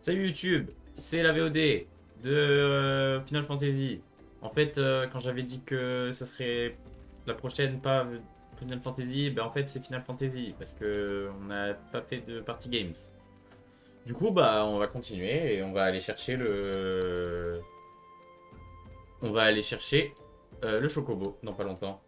Salut YouTube, c'est la VOD de Final Fantasy. En fait, quand j'avais dit que ça serait la prochaine, pas Final Fantasy, ben en fait c'est Final Fantasy parce que on n'a pas fait de party games. Du coup, bah on va continuer et on va aller chercher le Chocobo dans pas longtemps.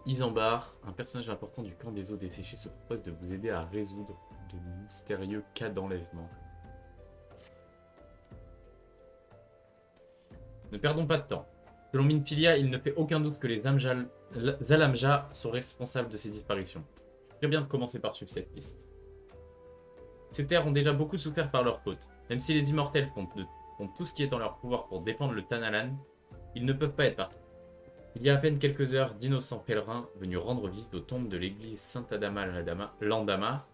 Isambard, un personnage important du camp des eaux desséchées, se propose de vous aider à résoudre de mystérieux cas d'enlèvement. Ne perdons pas de temps. Selon Minfilia, il ne fait aucun doute que les Zalamja sont responsables de ces disparitions. Très bien de commencer par suivre cette piste. Ces terres ont déjà beaucoup souffert par leurs côtes. Même si les immortels font tout ce qui est en leur pouvoir pour défendre le Tanalan, ils ne peuvent pas être partout. Il y a à peine quelques heures, d'innocents pèlerins venus rendre visite aux tombes de l'église Saint-Adama Landama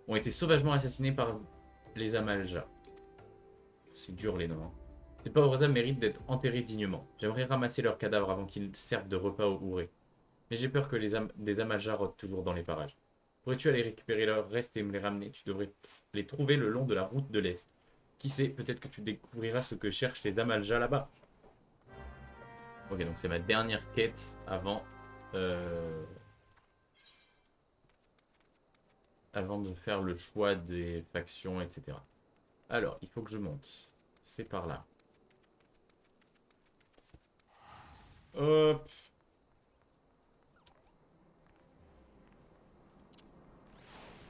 ont été sauvagement assassinés par les Amalja. C'est dur les noms. Hein. Ces pauvres âmes méritent d'être enterrés dignement. J'aimerais ramasser leurs cadavres avant qu'ils servent de repas aux hourés. Mais j'ai peur que des Amalja rôdent toujours dans les parages. Pourrais-tu aller récupérer leurs restes et me les ramener? Tu devrais les trouver le long de la route de l'Est. Qui sait, peut-être que tu découvriras ce que cherchent les Amalja là-bas. Ok, donc c'est ma dernière quête avant de faire le choix des factions, etc. Alors, il faut que je monte. C'est par là. Hop.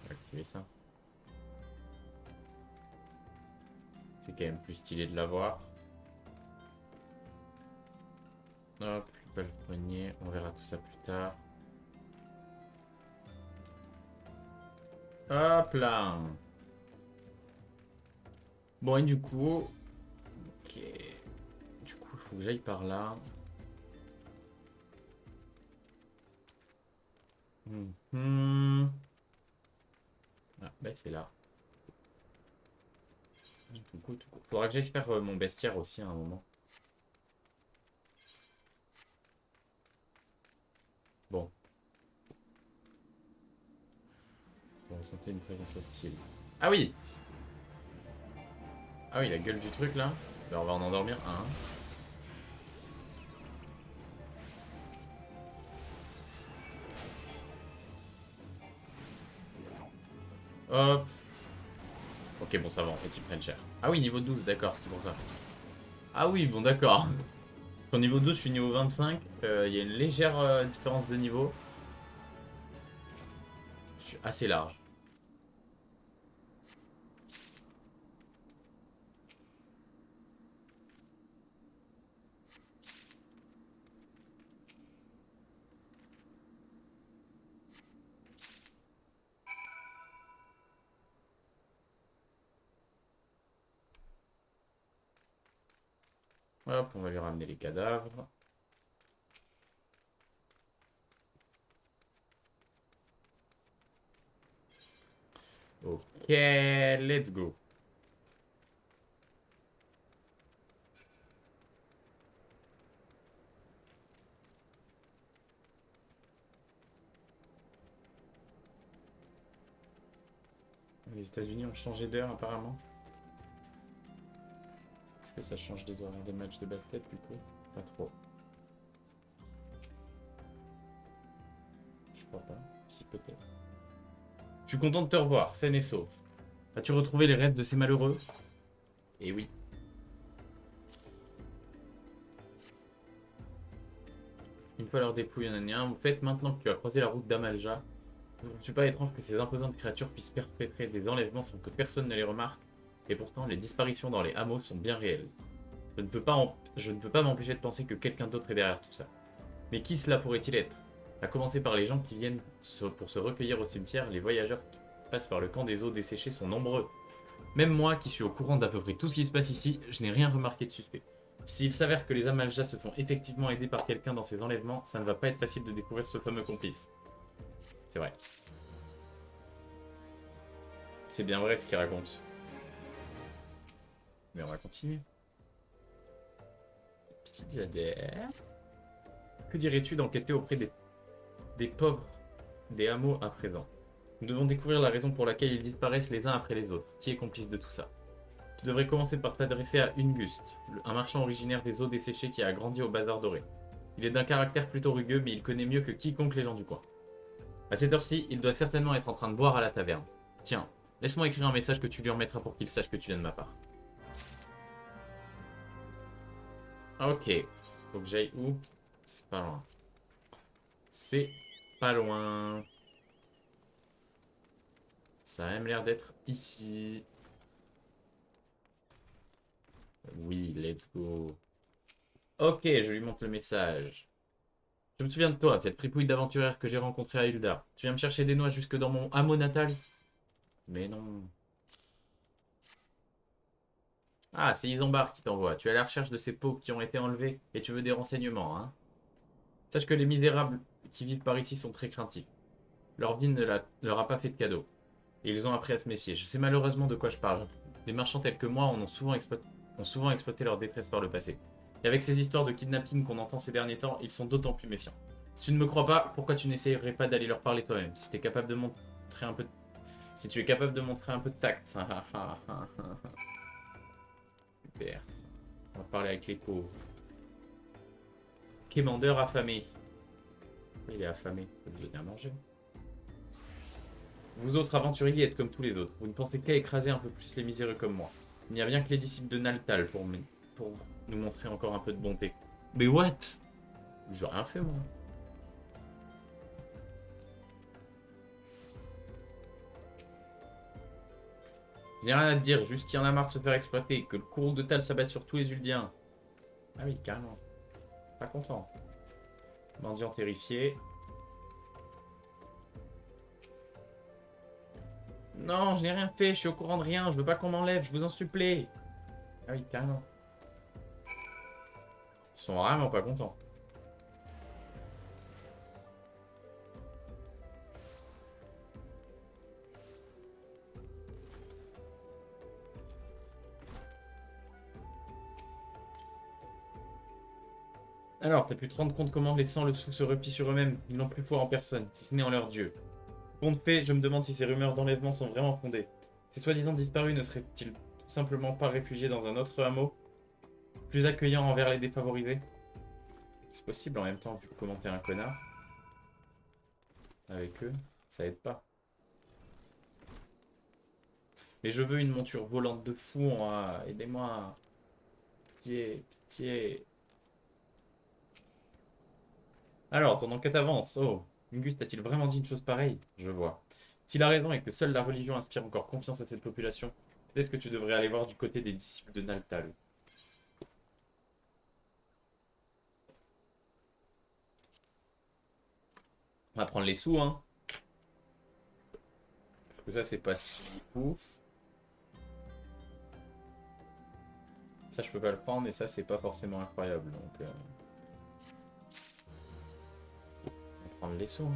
On va activer ça. C'est quand même plus stylé de l'avoir. Hop, le poignet, on verra tout ça plus tard. Hop là. Bon, et du coup... Ok. Du coup, il faut que j'aille par là. Ah, bah c'est là. Tout coup. Faudra que j'aille faire mon bestiaire aussi à un moment. Bon. Vous ressentez une présence hostile. Ah oui! Ah oui, la gueule du truc là. Alors, on va en endormir un. Hop. Ok, bon, ça va, en fait, ils prennent cher. Ah oui, niveau 12, d'accord, c'est pour ça. Ah oui, bon, d'accord. Au niveau 12, je suis niveau 25. Il y a une légère différence de niveau. Je suis assez large. Hop, on va lui ramener les cadavres. Ok, let's go. Les États-Unis ont changé d'heure apparemment. Est-ce que ça change des horaires des matchs de basket du coup? Pas trop. Je crois pas. Si, peut-être. Je suis content de te revoir, saine et sauve. As-tu retrouvé les restes de ces malheureux? Eh oui. Une fois leur dépouille en un, en fait, maintenant que tu as croisé la route d'Amalja, ne trouves-tu pas étrange que ces imposantes créatures puissent perpétrer des enlèvements sans que personne ne les remarque? Et pourtant, les disparitions dans les hameaux sont bien réelles. Je ne peux pas m'empêcher de penser que quelqu'un d'autre est derrière tout ça. Mais qui cela pourrait-il être? À commencer par les gens qui viennent pour se recueillir au cimetière, les voyageurs qui passent par le camp des eaux desséchées sont nombreux. Même moi, qui suis au courant d'à peu près tout ce qui se passe ici, je n'ai rien remarqué de suspect. S'il s'avère que les Amalja se font effectivement aider par quelqu'un dans ces enlèvements, ça ne va pas être facile de découvrir ce fameux complice. C'est vrai. C'est bien vrai ce qu'il raconte. Mais on va continuer. Petit diadème. Que dirais-tu d'enquêter auprès des pauvres des hameaux à présent. Nous devons découvrir la raison pour laquelle ils disparaissent les uns après les autres. Qui est complice de tout ça? Tu devrais commencer par t'adresser à Unguste, un marchand originaire des eaux desséchées qui a grandi au Bazar Doré. Il est d'un caractère plutôt rugueux, mais il connaît mieux que quiconque les gens du coin. À cette heure-ci, il doit certainement être en train de boire à la taverne. Tiens, laisse-moi écrire un message que tu lui remettras pour qu'il sache que tu viens de ma part. Ok. Faut que j'aille où? C'est pas loin. C'est pas loin. Ça a même l'air d'être ici. Oui, let's go. Ok, je lui montre le message. Je me souviens de toi, cette fripouille d'aventurière que j'ai rencontrée à Uldar. Tu viens me chercher des noix jusque dans mon hameau natal? Mais non. Ah, c'est Isambard qui t'envoie. Tu es à la recherche de ces pauvres qui ont été enlevés et tu veux des renseignements, hein? Sache que les misérables qui vivent par ici sont très craintifs. Leur vie ne leur a pas fait de cadeau. Et ils ont appris à se méfier. Je sais malheureusement de quoi je parle. Des marchands tels que moi ont souvent exploité leur détresse par le passé. Et avec ces histoires de kidnapping qu'on entend ces derniers temps, ils sont d'autant plus méfiants. Si tu ne me crois pas, pourquoi tu n'essayerais pas d'aller leur parler toi-même? Si tu es capable de montrer un peu de... Si tu es capable de montrer un peu de tact. Super. On va parler avec les pauvres. Quémandeur affamé. Il est affamé. Il peut venir manger. Vous autres aventuriers êtes comme tous les autres. Vous ne pensez qu'à écraser un peu plus les miséreux comme moi. Il n'y a bien que les disciples de Naltal pour nous montrer encore un peu de bonté. Mais what? J'ai rien fait, moi. Je n'ai rien à te dire, juste qu'il y en a marre de se faire exploiter, que le courroux de Tal s'abatte sur tous les Uldiens. Ah oui, carrément. Pas content. Mendiant terrifié. Non, je n'ai rien fait, je suis au courant de rien, je veux pas qu'on m'enlève, je vous en supplie. Ah oui, carrément. Ils sont vraiment pas contents. Alors, t'as pu te rendre compte comment les sans le sou se replient sur eux-mêmes. Ils n'ont plus foi en personne, si ce n'est en leur dieu. Compte fait, je me demande si ces rumeurs d'enlèvement sont vraiment fondées. Ces soi-disant disparus ne seraient-ils tout simplement pas réfugiés dans un autre hameau, plus accueillant envers les défavorisés? C'est possible en même temps, vu comment t'es un connard. Avec eux, ça aide pas. Mais je veux une monture volante de fou, moi. Aidez-moi. Pitié, pitié. Alors, ton enquête avance. Oh, Mingus a-t-il vraiment dit une chose pareille? Je vois. S'il a raison et que seule la religion inspire encore confiance à cette population, peut-être que tu devrais aller voir du côté des disciples de Naltal. On va prendre les sous, hein. Parce que ça, c'est pas si ouf. Ça, je peux pas le prendre, et ça, c'est pas forcément incroyable. Donc, on va prendre les sous, hein.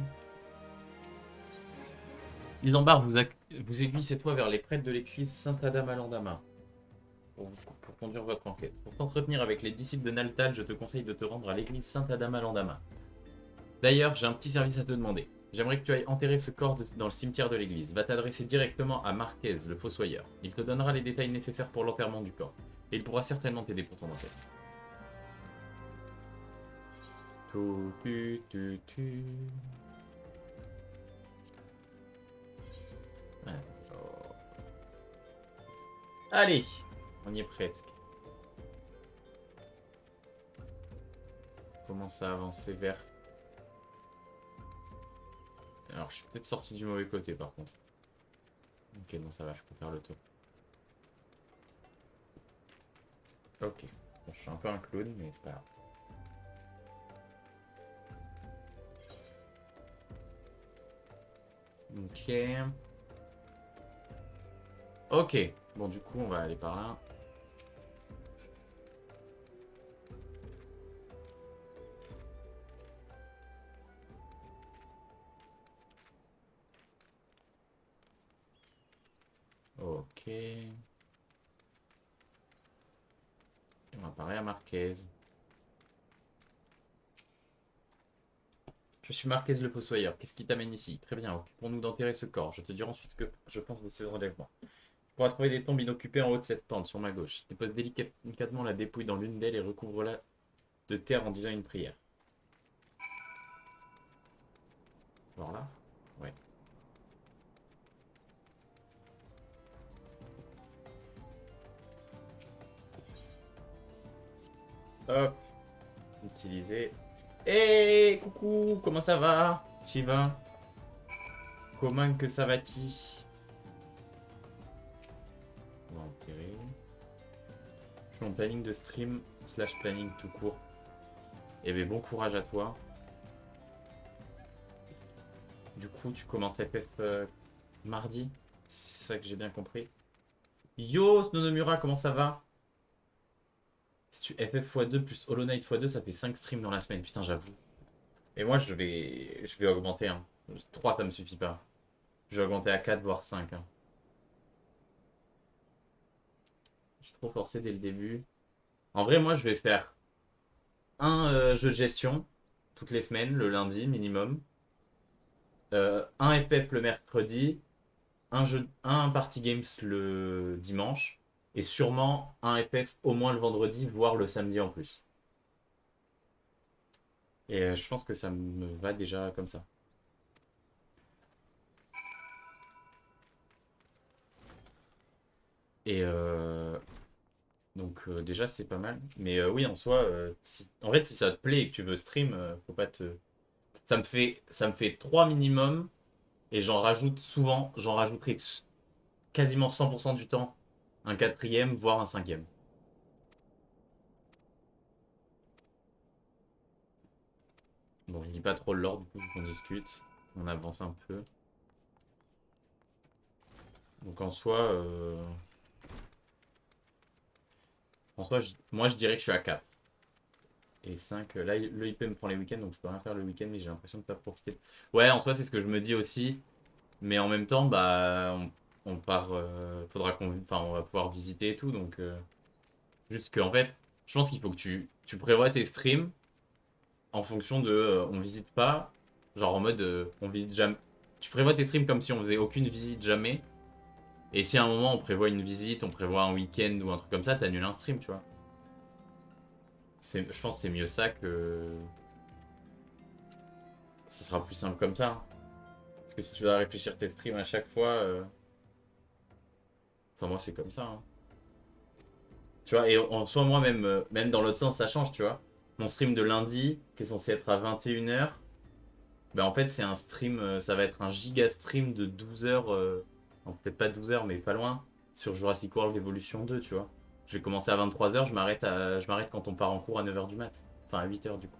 Isambard vous aiguille cette fois vers les prêtres de l'église Saint-Adam à Landama pour conduire votre enquête. Pour t'entretenir avec les disciples de Naltal, je te conseille de te rendre à l'église Saint-Adam à Landama. D'ailleurs, j'ai un petit service à te demander. J'aimerais que tu ailles enterrer ce corps dans le cimetière de l'église. Va t'adresser directement à Marquez, le fossoyeur. Il te donnera les détails nécessaires pour l'enterrement du corps. Et il pourra certainement t'aider pour ton enquête. Tout, tu, tu, tu. Alors. Allez, on y est presque. On commence à avancer vers... Alors, je suis peut-être sorti du mauvais côté, par contre. Ok, non, ça va, je peux faire le tour. Ok. Bon, je suis un peu un clown, mais c'est pas grave. Ok. Ok. Bon, du coup, on va aller par là. Ok. On va parler à Marquez. Je suis Marquez le Fossoyeur. Qu'est-ce qui t'amène ici? Très bien, occupons-nous d'enterrer ce corps. Je te dirai ensuite ce que je pense de ces relèvements. Tu pourras trouver des tombes inoccupées en haut de cette pente, sur ma gauche. Dépose délicatement la dépouille dans l'une d'elles et recouvre-la de terre en disant une prière. Alors là? Ouais. Hop. Utiliser. Hey, coucou, comment ça va, Shiva? Comment que ça va-t-il? On va enterrer. Je suis en planning de stream / planning tout court. Eh bien, bon courage à toi. Du coup, tu commences FF mardi. C'est ça que j'ai bien compris. Yo, Snonomura, comment ça va? Si tu FF x2 plus Hollow Knight x2, ça fait 5 streams dans la semaine. Putain, j'avoue. Et moi, je vais augmenter. Hein. 3, ça me suffit pas. Je vais augmenter à 4, voire 5. Hein. Je suis trop forcé dès le début. En vrai, moi, je vais faire un jeu de gestion toutes les semaines, le lundi minimum. Un FF le mercredi. Un party games le dimanche. Et sûrement un FF au moins le vendredi, voire le samedi en plus. Et je pense que ça me va déjà comme ça. Et donc déjà c'est pas mal. Mais oui en soi, en fait si ça te plaît et que tu veux stream, faut pas te... ça me fait 3 minimum. Et j'en rajoute souvent, j'en rajouterai quasiment 100% du temps un quatrième, voire un cinquième. Bon, je lis pas trop l'ordre, du coup, vu qu'on discute. On avance un peu. Donc en soi, moi je dirais que je suis à 4. Et 5, là le IP me prend les week-ends, donc je peux rien faire le week-end, mais j'ai l'impression de pas profiter. Ouais, en soi c'est ce que je me dis aussi. Mais en même temps, bah, on part, faudra enfin, on va pouvoir visiter et tout, donc juste qu'en fait, je pense qu'il faut que tu prévois tes streams en fonction de on visite pas, genre en mode on visite jamais. Tu prévois tes streams comme si on faisait aucune visite jamais. Et si à un moment on prévoit une visite, on prévoit un week-end ou un truc comme ça, t'annules un stream, tu vois. Je pense que c'est mieux ça que. Ce sera plus simple comme ça. Parce que si tu dois réfléchir tes streams à chaque fois. Enfin, moi c'est comme ça. Hein. Tu vois, et en soi, moi même, même dans l'autre sens, ça change, tu vois. Mon stream de lundi, qui est censé être à 21h, ben en fait c'est un stream, ça va être un giga stream de 12 heures, peut-être pas 12 heures mais pas loin, sur Jurassic World Evolution 2, tu vois. Je vais commencer à 23h, je m'arrête quand on part en cours à 9h du mat. Enfin à 8h du coup.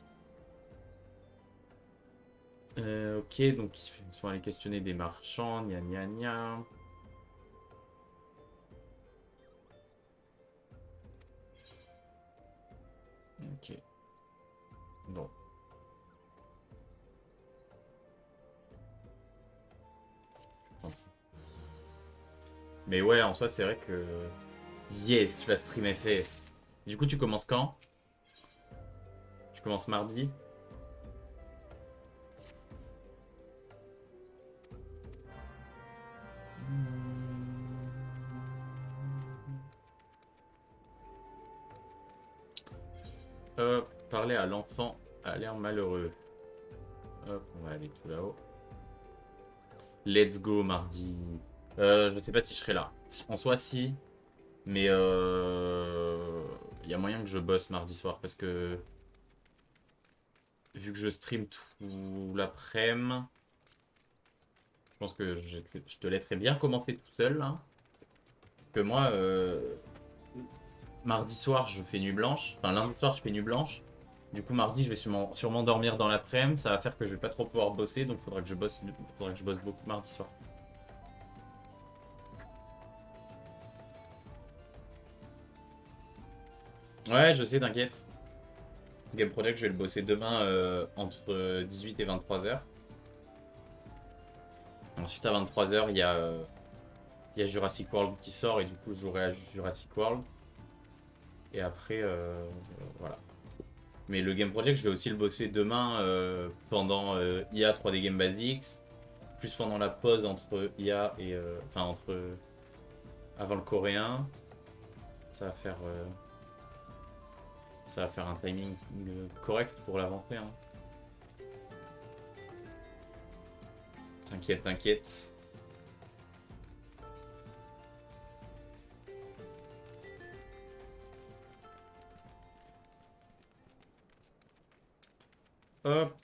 Ok, donc ils sont allés questionner des marchands, gna gna gna. Ok. Bon. Mais ouais, en soi, c'est vrai que... Yes, tu vas stream FF. Du coup, tu commences quand? Tu commences mardi? Hop, parler à l'enfant a l'air malheureux. Hop, on va aller tout là-haut. Let's go mardi. Je ne sais pas si je serai là. En soi, si. Mais y a moyen que je bosse mardi soir parce que vu que je stream tout l'après-midi, je pense que je te laisserai bien commencer tout seul là. Parce que moi, mardi soir, je fais nuit blanche. Enfin, lundi soir, je fais nuit blanche. Du coup, mardi, je vais sûrement dormir dans l'après-midi. Ça va faire que je vais pas trop pouvoir bosser. Donc, faudra que je bosse beaucoup mardi soir. Ouais, je sais, t'inquiète. Game Project, je vais le bosser demain entre 18 et 23h. Ensuite, à 23h, il y a Jurassic World qui sort et du coup, je jouerai à Jurassic World. Et après, voilà. Mais le Game Project, je vais aussi le bosser demain pendant IA 3D Game Basics, plus pendant la pause entre IA et... Enfin, avant le coréen. Ça va faire... ça va faire un timing correct pour la rentrée. Hein. T'inquiète, t'inquiète. Hop.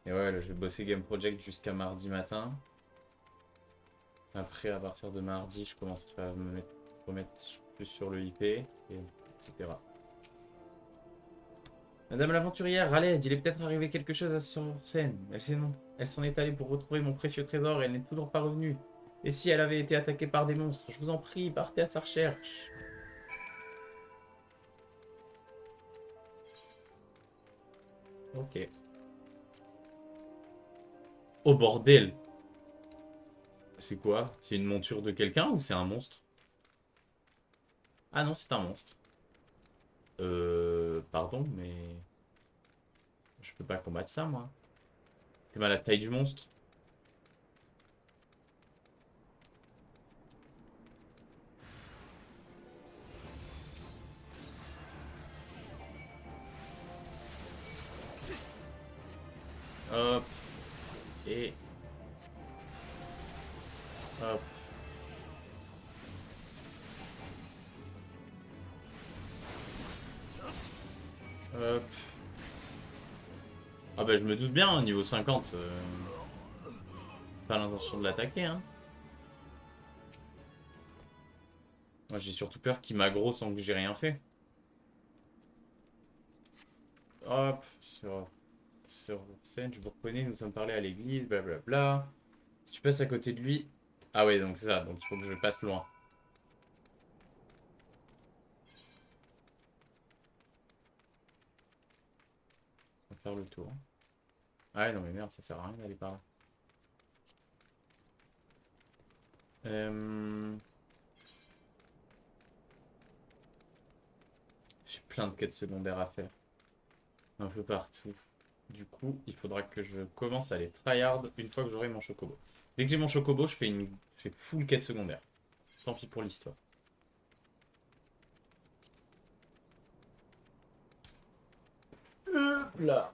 Et ouais, là, je vais bosser Game Project jusqu'à mardi matin. Après, à partir de mardi, je commencerai à me remettre plus sur le IP, et etc. Madame l'aventurière, Raled, il est peut-être arrivé quelque chose à sur scène. Elle s'en est allée pour retrouver mon précieux trésor et elle n'est toujours pas revenue. Et si elle avait été attaquée par des monstres, je vous en prie, partez à sa recherche. Ok. Oh bordel! C'est quoi? C'est une monture de quelqu'un ou c'est un monstre? Ah non, c'est un monstre. Pardon, mais... Je peux pas combattre ça, moi. T'es mal à la taille du monstre. Hop. Et... Hop. Hop. Ah bah je me doute bien, niveau 50. Pas l'intention de l'attaquer, hein. Moi j'ai surtout peur qu'il m'aggro sans que j'ai rien fait. Hop. Sur scène, je vous reconnais, nous sommes parlé à l'église, blablabla. Si tu passes à côté de lui... Ah ouais, donc c'est ça, donc il faut que je passe loin. On va faire le tour. Ah ouais, non mais merde, ça sert à rien d'aller par là. J'ai plein de quêtes secondaires à faire. Un peu partout. Du coup, il faudra que je commence à les tryhard une fois que j'aurai mon chocobo. Dès que j'ai mon chocobo, je fais full quête secondaire. Tant pis pour l'histoire. Hop là.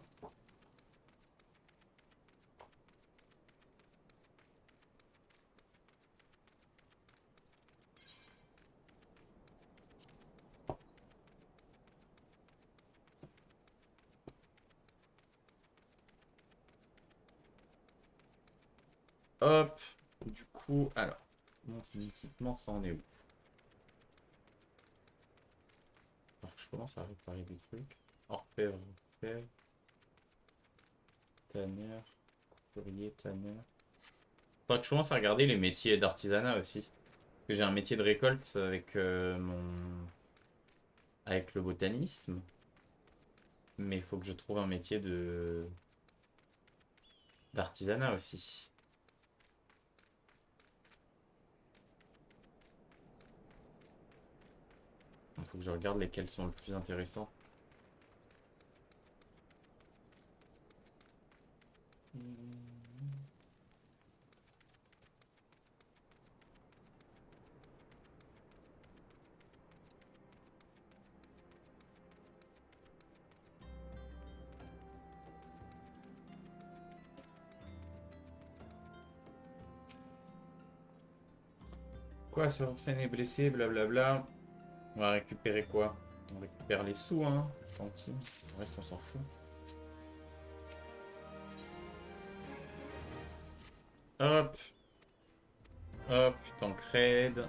Hop. Du coup, alors. Mon équipement, ça en est où? Alors, je commence à réparer des trucs. Orfèvre, orfèvre. Tanneur. Courrier, tanneur. Faudra que je commence à regarder les métiers d'artisanat aussi. Parce que j'ai un métier de récolte avec avec le botanisme. Mais il faut que je trouve un métier d'artisanat aussi. Il faut que je regarde lesquels sont le plus intéressants. Quoi, Sorsen est blessé, blablabla. On va récupérer quoi? On récupère les sous, hein. Tanti. Le reste, on s'en fout. Hop. Hop, Tancred.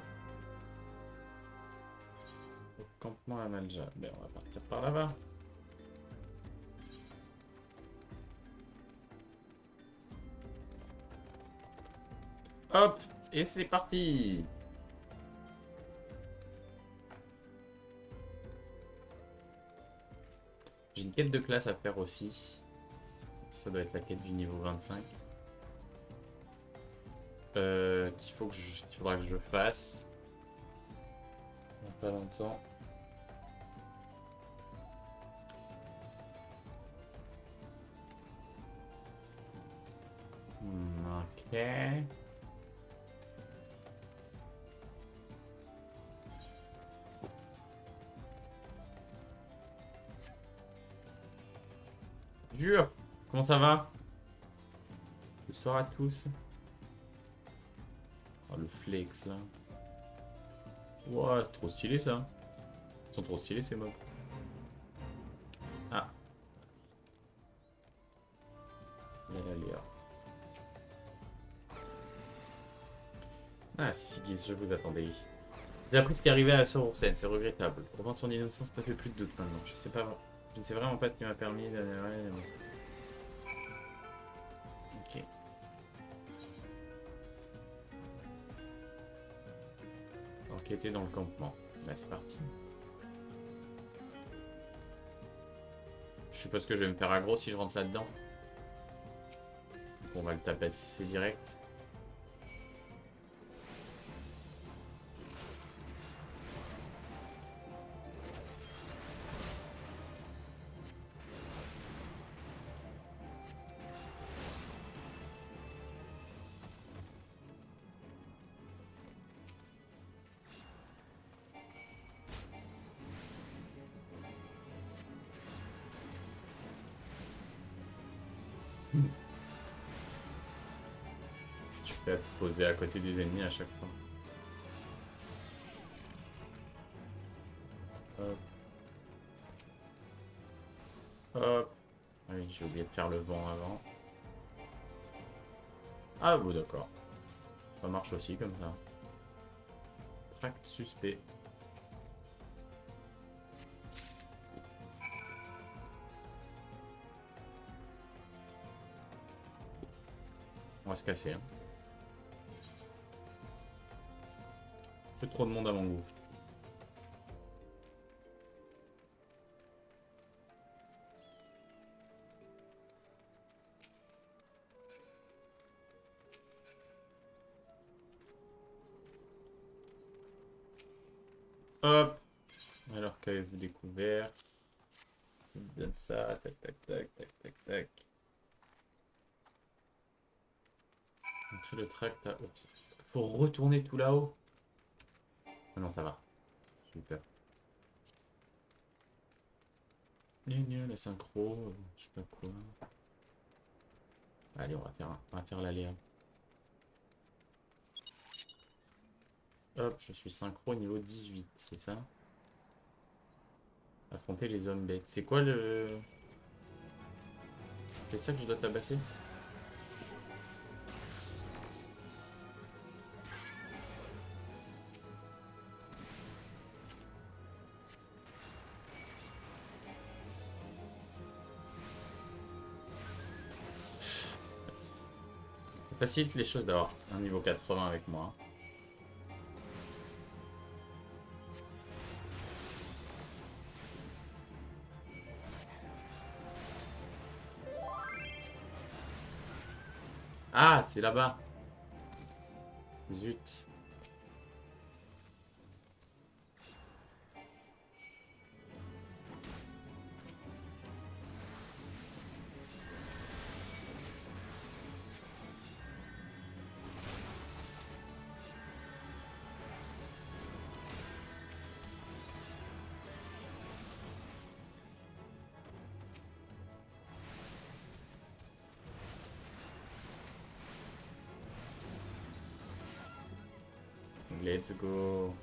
Au campement à Malja. Ben, on va partir par là-bas. Hop, et c'est parti. J'ai une quête de classe à faire aussi. Ça doit être la quête du niveau 25. Qu'il faudra que je fasse. Dans pas longtemps. Ok. Jure. Comment ça va? Bonsoir à tous. Oh, le flex là. Ouah, c'est trop stylé ça. Ils sont trop stylés ces mobs. Ah. Là, là, Léa. Ah, si, je vous attendais. J'ai appris ce qui arrivait à Sorursen, c'est regrettable. Au son innocence ne fait plus de doute maintenant. Je sais pas, je ne sais vraiment pas ce qui m'a permis de... Ouais, ok. Enquêter dans le campement. Là, c'est parti. Je suppose que je vais me faire aggro si je rentre là-dedans. On va le taper si c'est direct. Si tu fais à te poser à côté des ennemis à chaque fois. Hop. Hop. Ah oui, j'ai oublié de faire le vent avant. Ah bon, d'accord. Ça marche aussi comme ça. Tract suspect. On va se casser. Hein. C'est trop de monde à mon goût. Hop. Alors qu'avez-vous découvert? C'est bien ça. Tac, tac, tac, tac, tac, tac. Après le tract à... Oups. Faut retourner tout là-haut. Ah non, ça va. Super. La synchro, je sais pas quoi. Allez, on va faire l'aléa. Hop, je suis synchro niveau 18, c'est ça? Affronter les hommes bêtes. C'est quoi le... C'est ça que je dois tabasser? Ça facilite les choses d'avoir un niveau 80 avec moi. Ah, c'est là-bas. Zut. Let's go.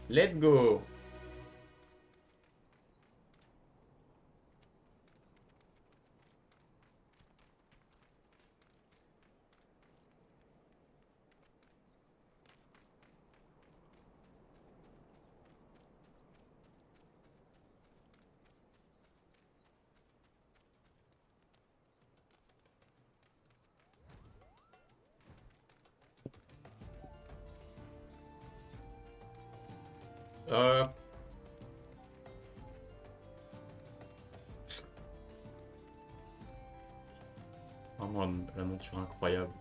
Let's go. Euh... Vraiment la monture incroyable.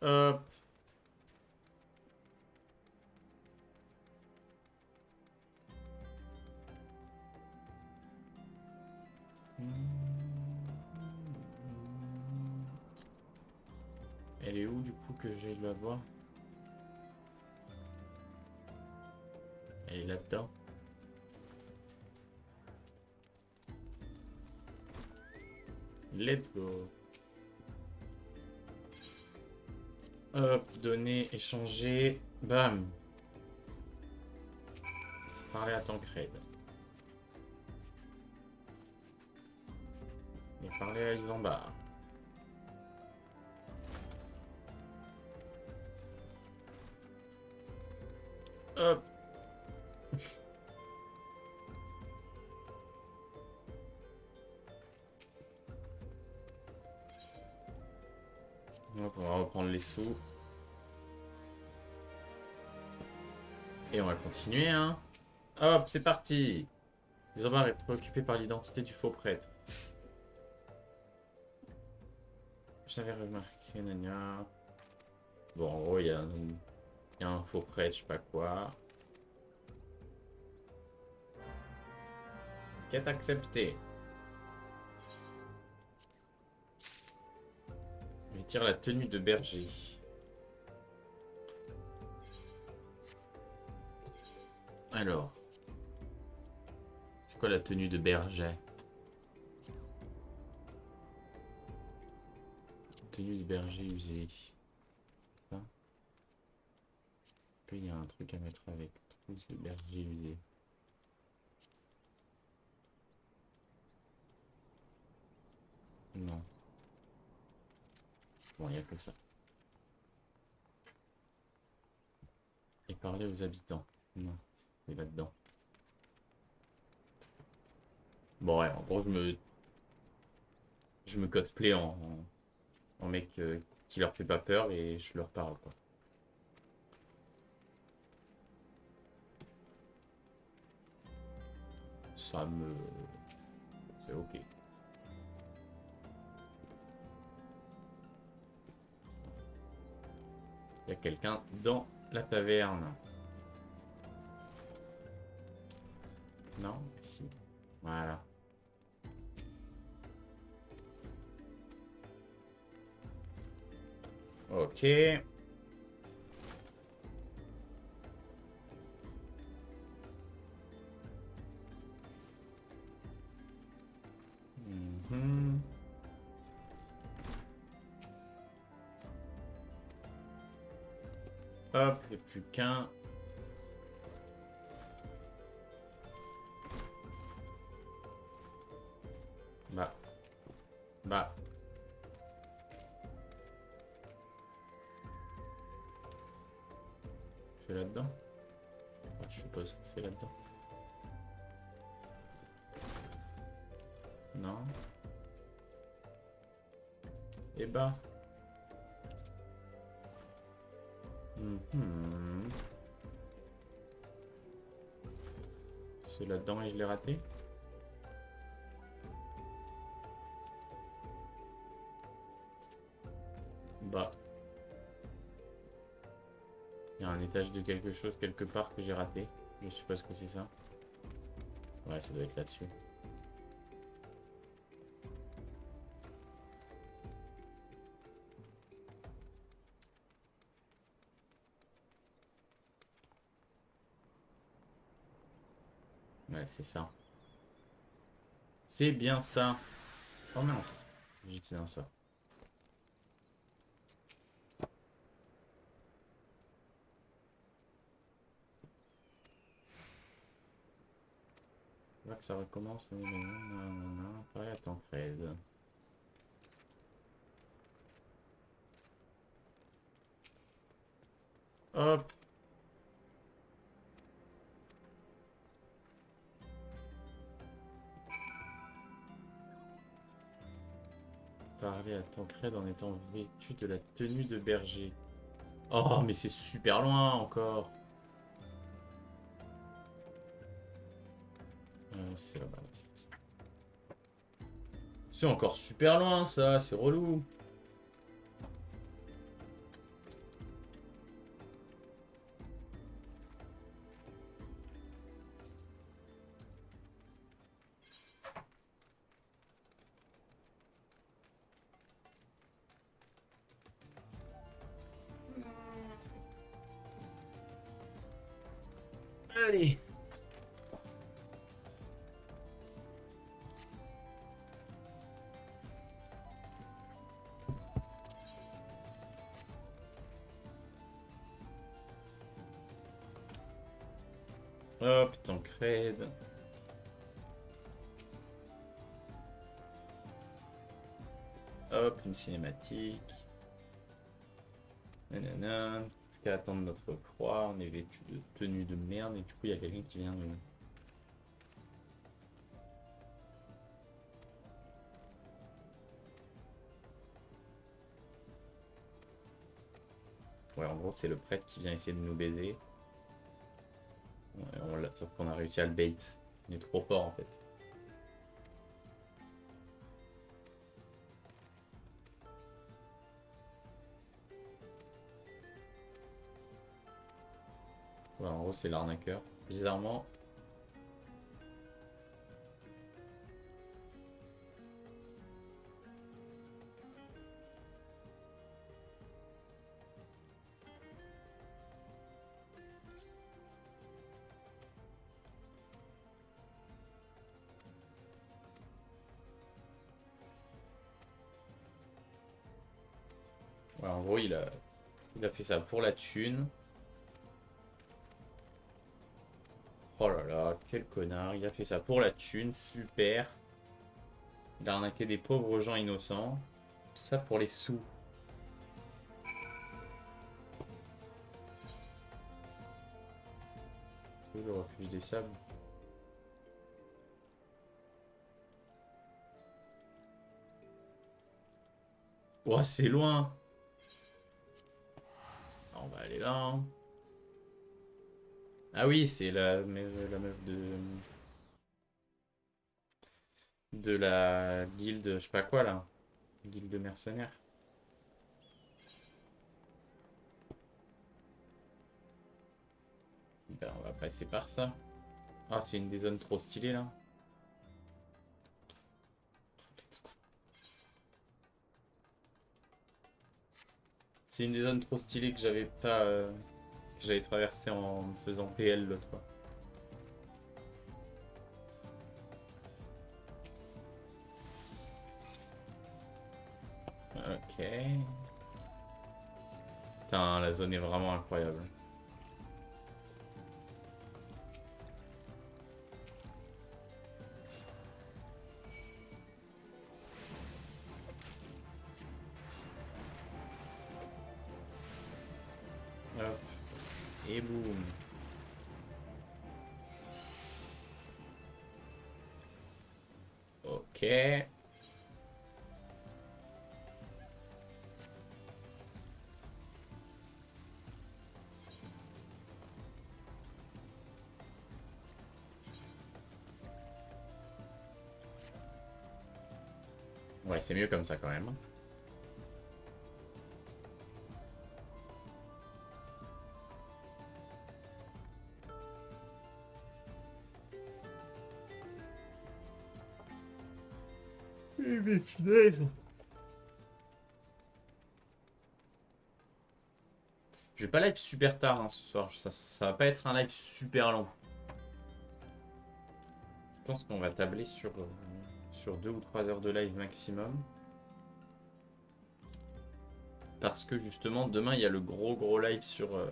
Hop. Elle est où du coup que j'aille la voir? Elle est là-dedans. Let's go. Hop, donner, échanger. Bam. Parler à Tancred. Et parler à Isambard. Hop. Donc on va reprendre les sous. Et on va continuer, hein. Hop, c'est parti. Isambard est préoccupé par l'identité du faux prêtre. Je n'avais remarqué, Nania. Bon, en gros, il y a un faux prêtre, je sais pas quoi. Quête acceptée. Il tire la tenue de berger. Alors. C'est quoi la tenue de berger? Tenue de berger usée. Ça. Il y a un truc à mettre avec. Trousse de berger usée. Non. Bon, il n'y a que ça. Et parler aux habitants. Non, c'est là-dedans. Bon, ouais, en gros, je me cosplay en mec qui leur fait pas peur et je leur parle, quoi. Ça me... C'est ok. Il y a quelqu'un dans la taverne. Non? Si. Voilà. Ok. Mhm. Hop, il n'y a plus qu'un. Bah. Bah. C'est là-dedans? Ouais, je suppose que c'est là-dedans. Non. Et bah. Mhm. C'est là-dedans et je l'ai raté? Bah. Il y a un étage de quelque chose quelque part que j'ai raté. Je suppose que c'est ça. Ouais, ça doit être là-dessus. Ouais, c'est ça. C'est bien ça. Oh mince. J'ai utilisé un sort. Là que ça recommence. Pareil à Tancred. Hop. Parler à Tancred en étant vêtu de la tenue de berger. Oh, mais c'est super loin encore. C'est là-bas. C'est encore super loin ça, c'est relou. Allez. Hop, Tancred. Hop, une cinématique. Nanana. Jusqu'à attendre notre croix. On est vêtu de tenue de merde. Et du coup, il y a quelqu'un qui vient de... Ouais, en gros, c'est le prêtre qui vient essayer de nous baiser. Ouais, sauf qu'on a réussi à le bait. Il est trop fort, en fait. Ouais, en gros, c'est l'arnaqueur. Bizarrement. Ouais, en gros, il a fait ça pour la thune. Oh là là, quel connard. Il a fait ça pour la thune, super. Il a arnaqué des pauvres gens innocents. Tout ça pour les sous. Le refuge des sables. Oh, c'est loin. On va aller là. Hein. Ah oui, c'est la meuf de la guilde, je sais pas quoi là. Guilde de mercenaires. Ben, on va passer par ça. Ah, c'est une des zones trop stylées là. C'est une des zones trop stylées que j'avais pas. Que j'avais traversé en faisant PL l'autre fois. Ok. Putain, la zone est vraiment incroyable. Hop. Et boum. Ok. Ouais, c'est mieux comme ça quand même. Mais punaise. Je vais pas live super tard hein, ce soir. Ça va pas être un live super long. Je pense qu'on va tabler sur 2 ou 3 heures de live maximum. Parce que justement, demain, il y a le gros live sur...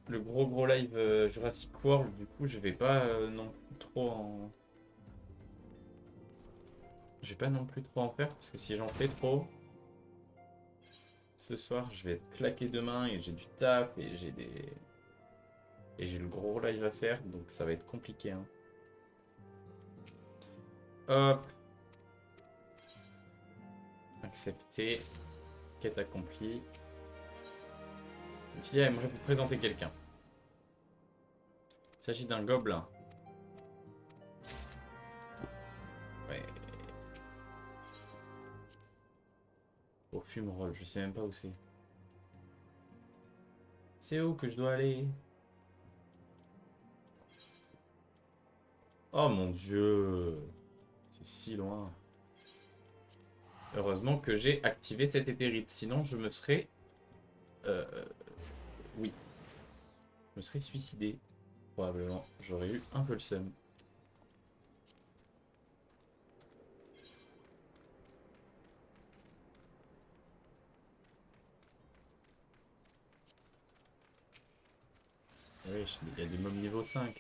le gros live Jurassic World. Du coup, je vais pas non plus trop en... Je vais pas non plus trop en faire. Parce que si j'en fais trop... Ce soir, je vais être claqué demain et j'ai du taf et j'ai des... Et j'ai le gros live à faire. Donc ça va être compliqué. Hein. Hop. Accepté. Quête accomplie. Fille aimerait vous présenter quelqu'un. Il s'agit d'un gobelin. Ouais. Au fumerolles, je sais même pas où c'est. C'est où que je dois aller? Oh mon dieu. C'est si loin. Heureusement que j'ai activé cette éthérite. Sinon, je me serais Oui. Je me serais suicidé. Probablement. J'aurais eu un peu le seum. Oui, il y a des mobs niveau 5.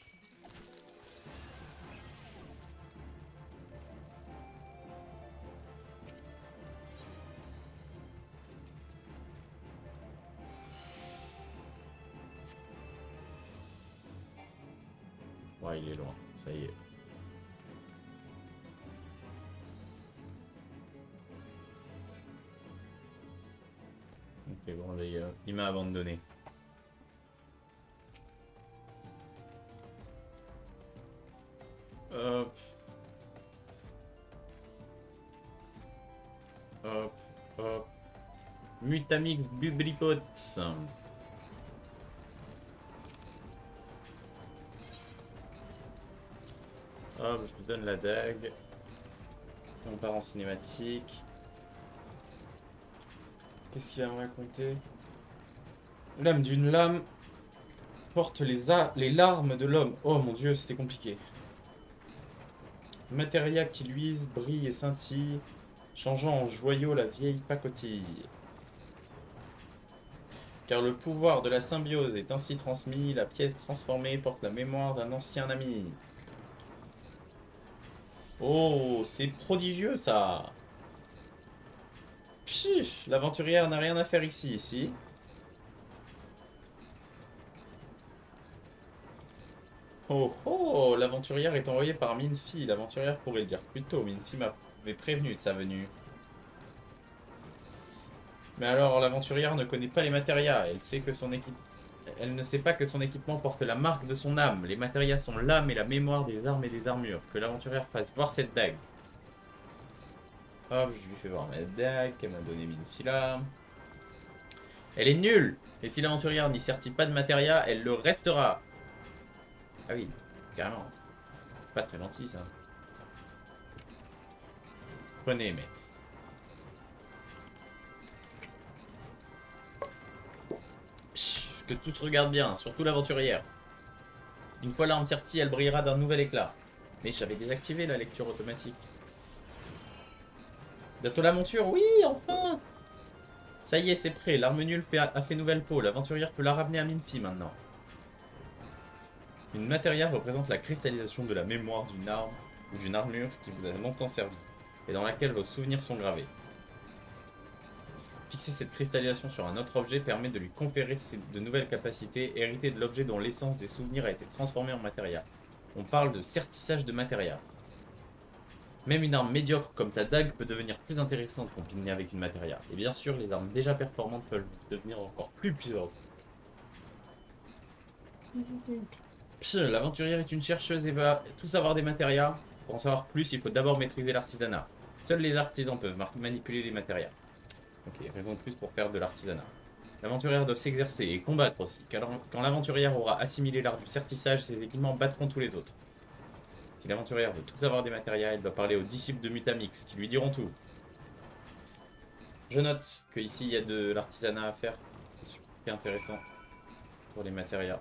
Ouais, il est loin. Ça y est. Ok, bon, les gars. Il m'a abandonné. Hop. Hop. Hop. Mutamix Bublipots. Hop, je lui donne la dague. On part en cinématique. Qu'est-ce qu'il va me raconter? L'âme d'une lame porte les larmes de l'homme. Oh mon dieu, c'était compliqué. Matéria qui luise, brille et scintille, changeant en joyau la vieille pacotille. Car le pouvoir de la symbiose est ainsi transmis, la pièce transformée porte la mémoire d'un ancien ami. Oh, c'est prodigieux ça! Pfff, l'aventurière n'a rien à faire ici. Oh oh, l'aventurière est envoyée par Minfi. L'aventurière pourrait le dire plus tôt. Minfi m'avait prévenu de sa venue. Mais alors, l'aventurière ne connaît pas les matérias. Elle ne sait pas que son équipement porte la marque de son âme. Les matérias sont l'âme et la mémoire des armes et des armures. Que l'aventurière fasse voir cette dague. Hop, je lui fais voir ma dague qu'elle m'a donné Minfi là. Elle est nulle. Et si l'aventurière n'y sertit pas de matérias, elle le restera. Ah oui, carrément. Pas très gentil ça. Prenez, maître. Psh, que tout se regarde bien, surtout l'aventurière. Une fois l'arme sertie, elle brillera d'un nouvel éclat. Mais j'avais désactivé la lecture automatique. Bientôt la monture, oui, enfin! Ça y est, c'est prêt, l'arme nulle a fait nouvelle peau. L'aventurière peut la ramener à Minfi maintenant. Une matéria représente la cristallisation de la mémoire d'une arme ou d'une armure qui vous a longtemps servi, et dans laquelle vos souvenirs sont gravés. Fixer cette cristallisation sur un autre objet permet de lui conférer de nouvelles capacités héritées de l'objet dont l'essence des souvenirs a été transformée en matéria. On parle de sertissage de matéria. Même une arme médiocre comme ta dague peut devenir plus intéressante combinée avec une matéria. Et bien sûr, les armes déjà performantes peuvent devenir encore plus puissantes. L'aventurière est une chercheuse et va tout savoir des matérias. Pour en savoir plus, il faut d'abord maîtriser l'artisanat. Seuls les artisans peuvent manipuler les matérias. Ok, raison de plus pour faire de l'artisanat. L'aventurière doit s'exercer et combattre aussi. Quand l'aventurière aura assimilé l'art du sertissage, ses équipements battront tous les autres. Si l'aventurière veut tout savoir des matérias, elle doit parler aux disciples de Mutamix, qui lui diront tout. Je note qu'ici il y a de l'artisanat à faire. C'est super intéressant pour les matérias.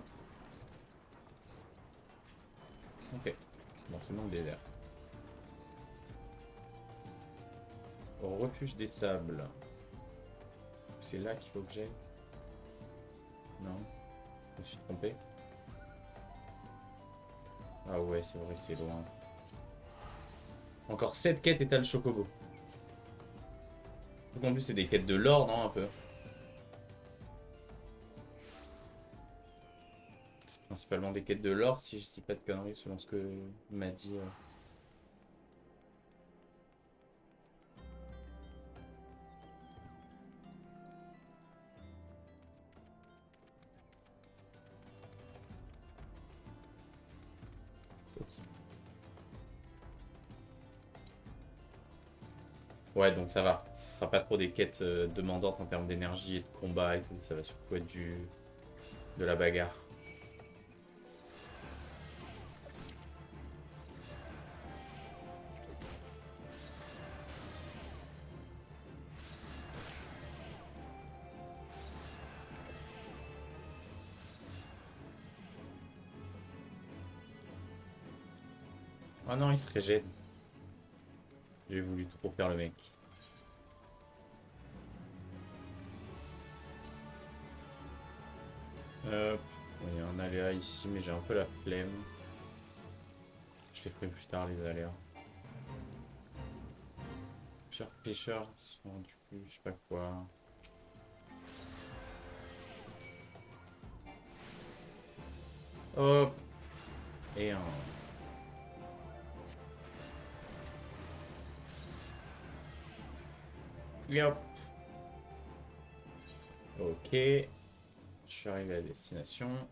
Ok. Bon, c'est le monde désert. Au refuge des sables. C'est là qu'il faut que j'aille. Non. Je me suis trompé. Ah ouais, c'est vrai, c'est loin. Encore 7 quêtes étalent Chocobo. En plus, c'est des quêtes de l'or, non, un peu. C'est principalement des quêtes de l'or, si je dis pas de conneries, selon ce que m'a dit. Oups. Ouais, donc ça va. Ce sera pas trop des quêtes demandantes en termes d'énergie et de combat et tout. Ça va surtout être de la bagarre. Ah non, il se régène. J'ai voulu trop faire le mec. Il y a un aléa ici, mais j'ai un peu la flemme. Je les ferai plus tard, les aléas. Cher pêcheur, du coup, je sais pas quoi. Hop. Et un... Et hop. Ok. Je suis arrivé à destination.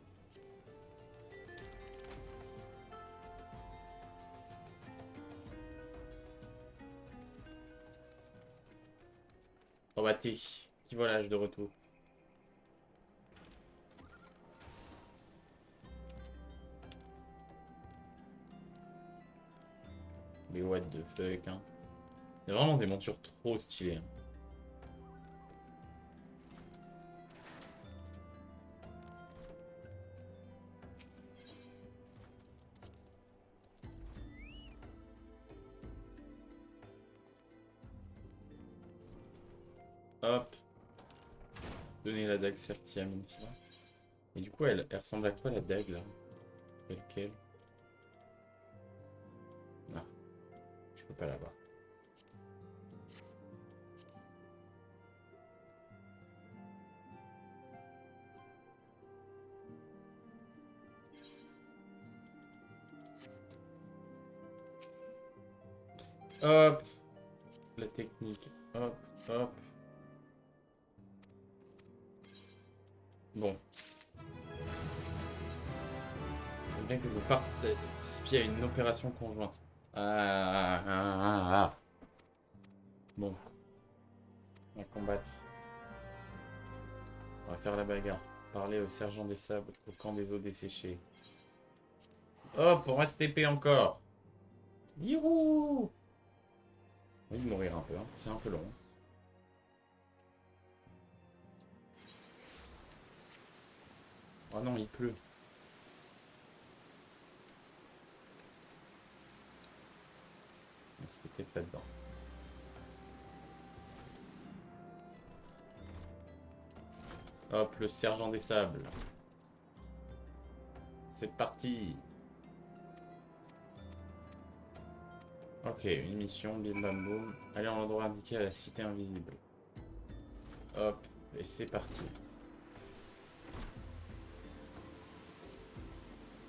Rebatté. Petit volage de retour. Mais what the fuck, hein. Il y a vraiment des montures trop stylées. Hein. Hop. Donner la dague Sertia Minfia. Et du coup, elle ressemble à quoi la dague là? Quelle? Ah, je peux pas la voir. Hop. La technique. Hop, hop. Bon. Faut bien que vous participiez à une opération conjointe. Ah. Bon. On va combattre. On va faire la bagarre. Parler au sergent des sables, au camp des eaux desséchées. Hop, on reste épée encore. Youhou! On va mourir un peu, hein. C'est un peu long. Oh non, il pleut. C'était peut-être là-dedans. Hop, le sergent des sables. C'est parti. Ok, une mission, bim bam boum. Allez en endroit indiqué à la cité invisible. Hop, et c'est parti.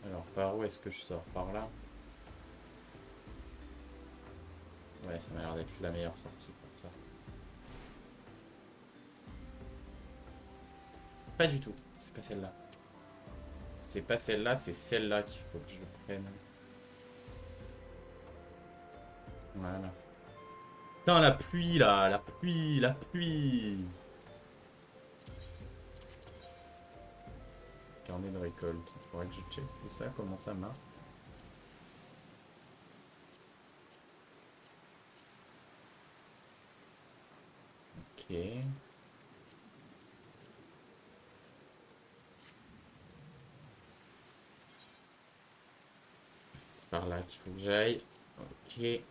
Alors, par où est-ce que je sors? Par là? Ouais, ça m'a l'air d'être la meilleure sortie pour ça. Pas du tout, c'est pas celle-là. C'est pas celle-là, c'est celle-là qu'il faut que je prenne. Voilà. Putain, la pluie là, la pluie, la pluie. Carnet de récolte. Il faudrait que je check tout ça, comment ça marche. Ok. C'est par là qu'il faut que j'aille. Ok.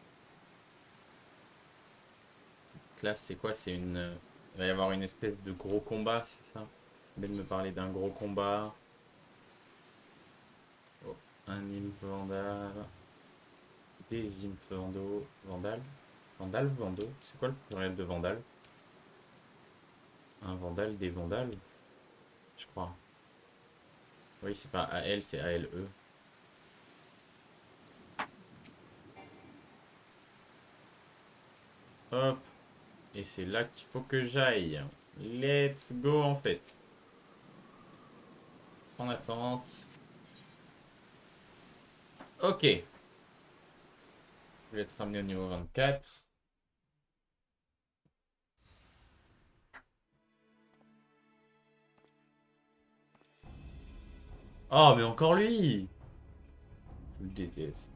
Classe, c'est quoi? C'est une... Il va y avoir une espèce de gros combat, c'est ça? Vous voulez me parler d'un gros combat. Oh, un nymphe vandale. Des nymphes vandales. Vandale, vando? C'est quoi le pluriel de vandale? Un vandale, des vandales? Je crois. Oui, c'est pas AL, c'est ALE. Hop. Et c'est là qu'il faut que j'aille. Let's go en fait. En attente. Ok. Je vais être ramené au niveau 24. Oh, mais encore lui! Je le déteste.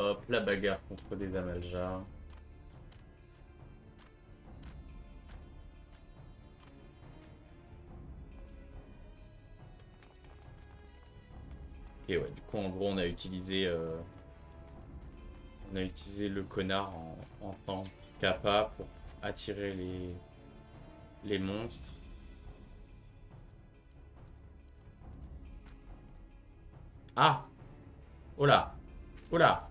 Hop, la bagarre contre des Amaljas. Et ouais, du coup, en gros, on a utilisé le connard en tant qu'appât pour attirer les monstres. Ah! Oh là! Oh là!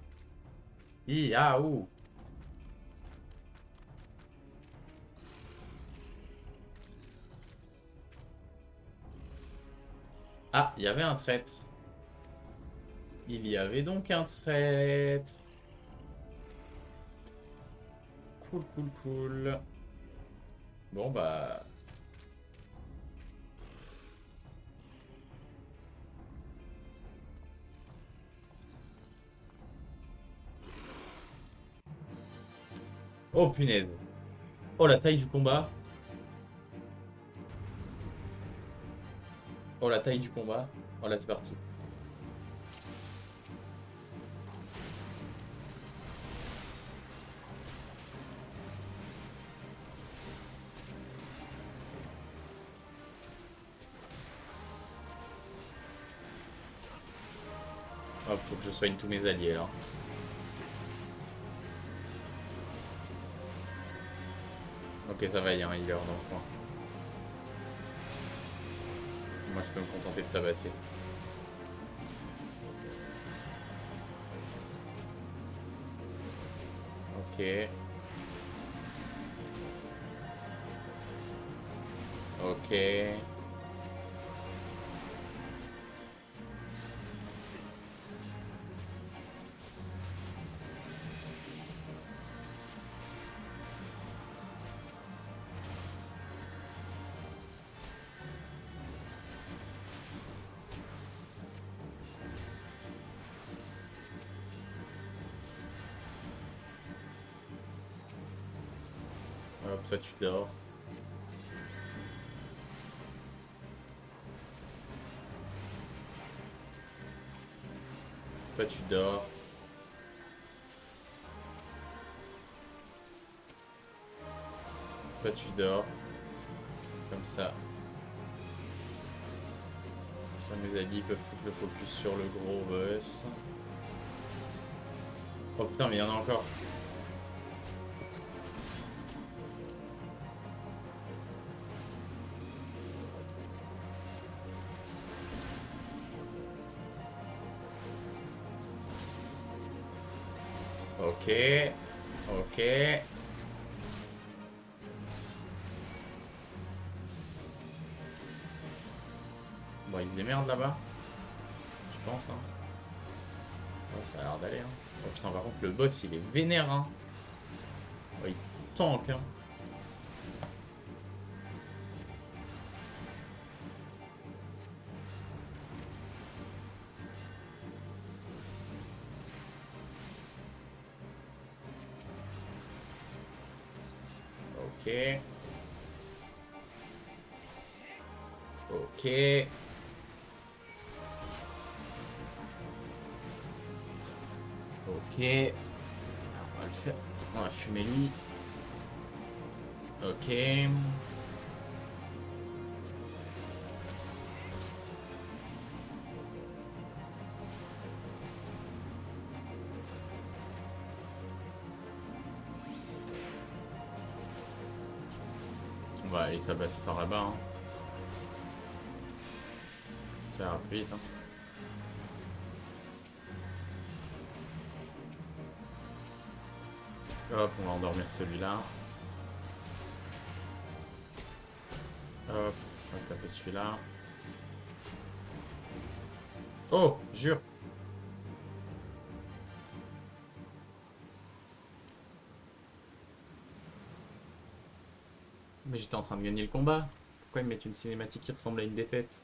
Ah, ouh! Ah, il y avait un traître. Il y avait donc un traître. Cool, cool, cool. Bon, bah... Oh, punaise. Oh, la taille du combat. Oh, la taille du combat. Oh, là, c'est parti. Hop, faut que je soigne tous mes alliés, là. Ok, ça va, il y a un healer dans le coin. Moi, je peux me contenter de tabasser. Ok. Ok. Hop, toi, tu dors. Toi, tu dors. Toi, tu dors. Comme ça. Ça, mes alliés peuvent foutre le focus sur le gros boss. Oh putain, mais il y en a encore. Ok. Ok. Bon, ils se démerdent là-bas. Je pense, hein. Ouais, ça a l'air d'aller, hein. Oh putain, par contre, le boss, il est vénère, hein. Oh, il tank, hein. Ok. Ok. Ok. Alors, on va le faire. On va fumer lui. Ok. On va aller tabasser par là-bas, hein. Ça ira plus vite, hein. Hop, on va endormir celui-là. Hop, on va taper celui-là. Oh, jure. Mais j'étais en train de gagner le combat. Pourquoi ils mettent une cinématique qui ressemble à une défaite?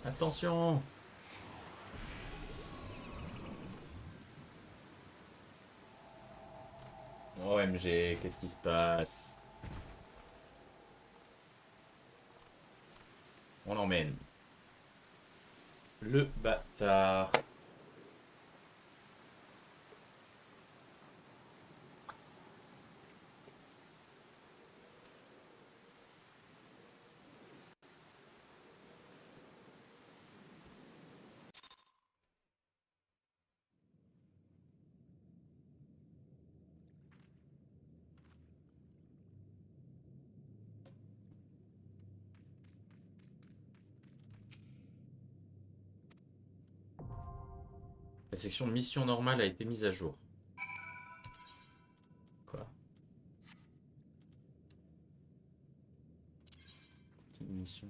Attention! OMG, qu'est-ce qui se passe? On l'emmène. Le bâtard. La section mission normale a été mise à jour. Quoi? Petite mission.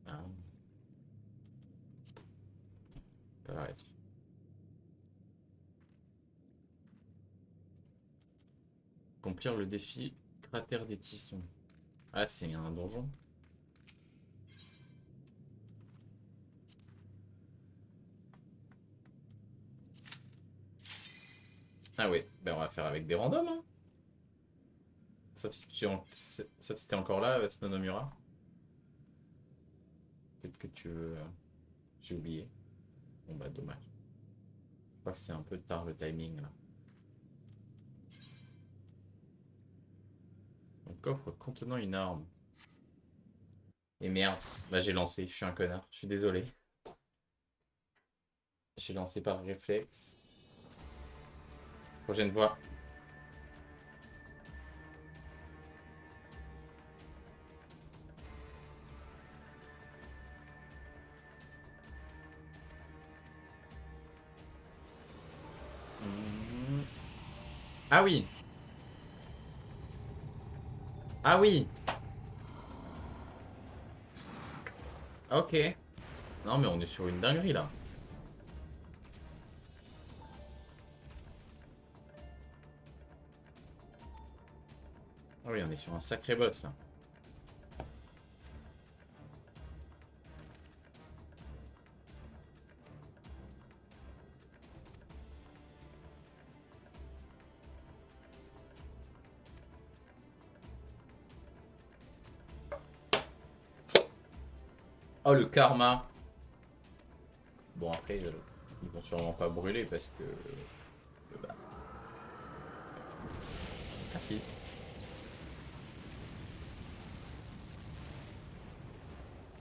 Ah. Pareil. Accomplir le défi cratère des Tissons. Ah, c'est un donjon. Ah ouais, ben on va faire avec des randoms, hein. Sauf si Sauf si t'es encore là, Snonomura. Peut-être que tu veux... J'ai oublié. Bon bah dommage. Je crois que c'est un peu tard le timing là. Un coffre contenant une arme. Et merde, bah j'ai lancé, je suis un connard, je suis désolé. J'ai lancé par réflexe. Prochaine fois. Ah oui. Ah oui. Ok. Non mais on est sur une dinguerie là. Ah oui, on est sur un sacré boss là. Oh le karma. Bon après, ils vont sûrement pas brûler parce que... bah. Ah si.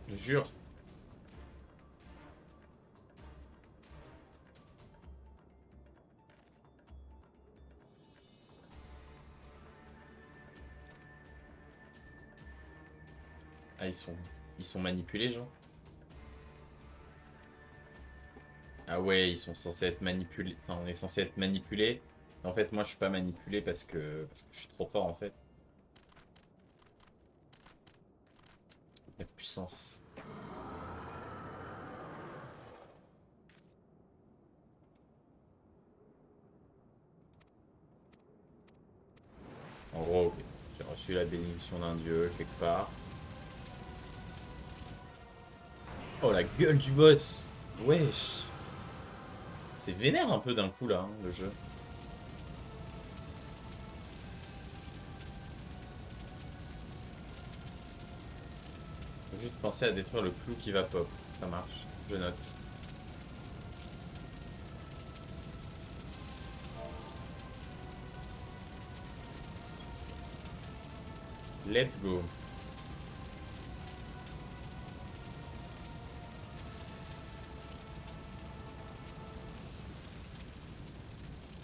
Je jure. Ah ils sont manipulés genre. Ah ouais, ils sont censés être manipulés. Enfin, on est censé être manipulé. En fait, moi, je suis pas manipulé parce que je suis trop fort en fait. La puissance. En gros, j'ai reçu la bénédiction d'un dieu quelque part. Oh la gueule du boss. Wesh. C'est vénère un peu d'un coup là, hein, le jeu. Faut juste penser à détruire le clou qui va pop. Ça marche. Je note. Let's go.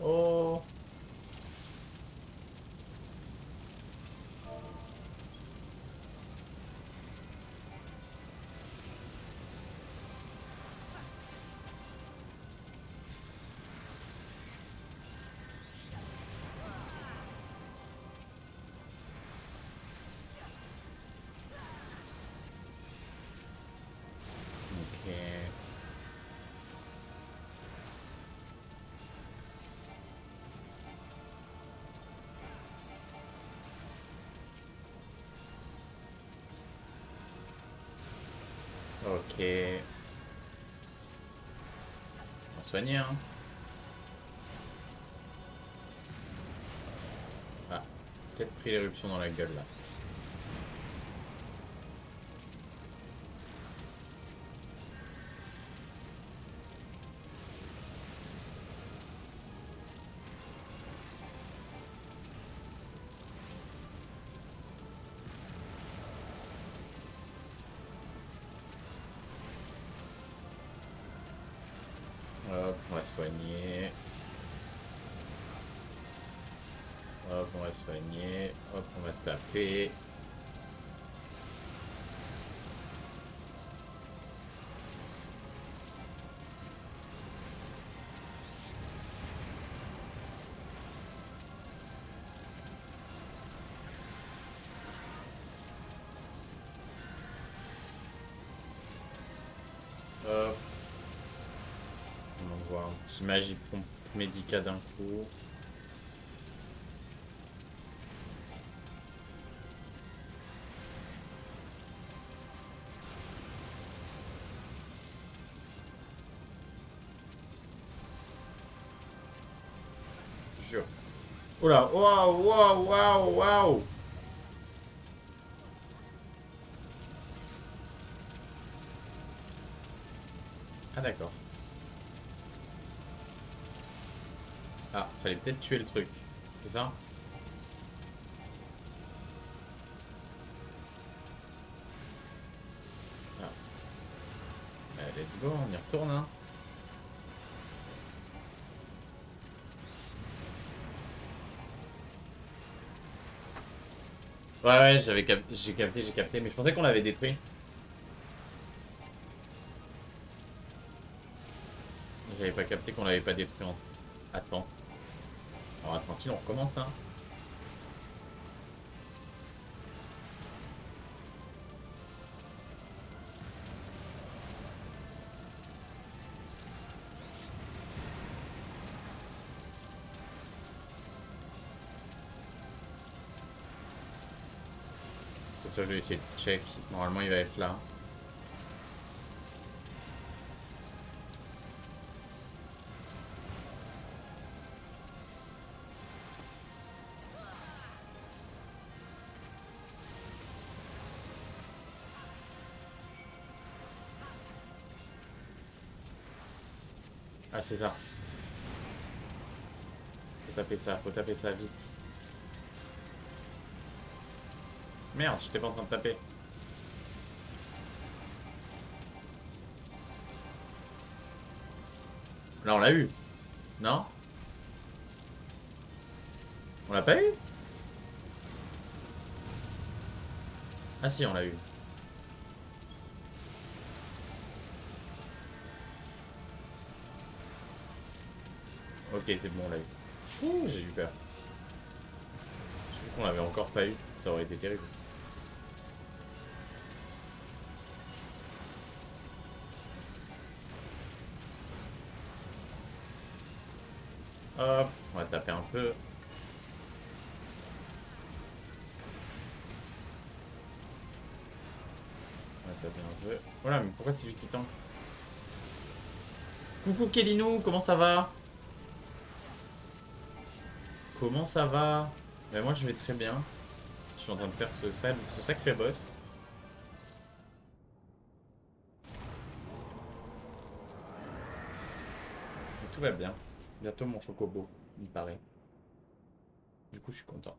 Oh. Ok. Ok. On va soigner, hein. Ah. Peut-être pris l'éruption dans la gueule là. On va soigner. Hop, on va soigner. Hop, on va taper. Hop. On va voir un petit magie pompe médica d'un coup. Jure. Oh là, waouh, waouh, waouh, waouh. Ah d'accord. Ah, fallait peut-être tuer le truc. C'est ça? Ah. Bah, let's go, on y retourne, hein. Ouais, ouais, j'ai capté, mais je pensais qu'on l'avait détruit. J'avais pas capté qu'on l'avait pas détruit en... Attends. Alors, tranquille, on recommence, hein. Pour ça, je vais essayer de check. Normalement, il va être là. Ah, c'est ça. Faut taper ça vite. Merde, j'étais pas en train de taper. Là, on l'a eu. Non? On l'a pas eu? Ah si, on l'a eu. Ok, c'est bon, on l'a eu. Ouh, j'ai eu peur. J'ai vu qu'on l'avait encore pas eu. Ça aurait été terrible. Hop, on va taper un peu. On va taper un peu. Voilà, mais pourquoi c'est lui qui tank? Coucou Kélinou, comment ça va? Comment ça va? Ben moi je vais très bien. Je suis en train de faire ce sacré boss. Et tout va bien. Bientôt mon chocobo, il paraît. Du coup je suis content.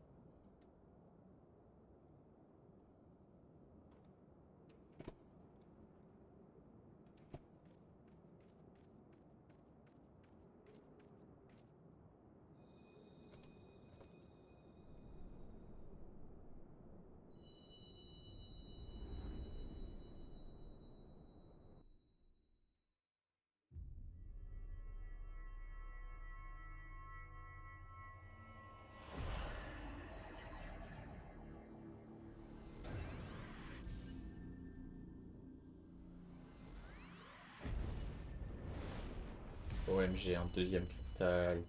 OMG, un deuxième cristal.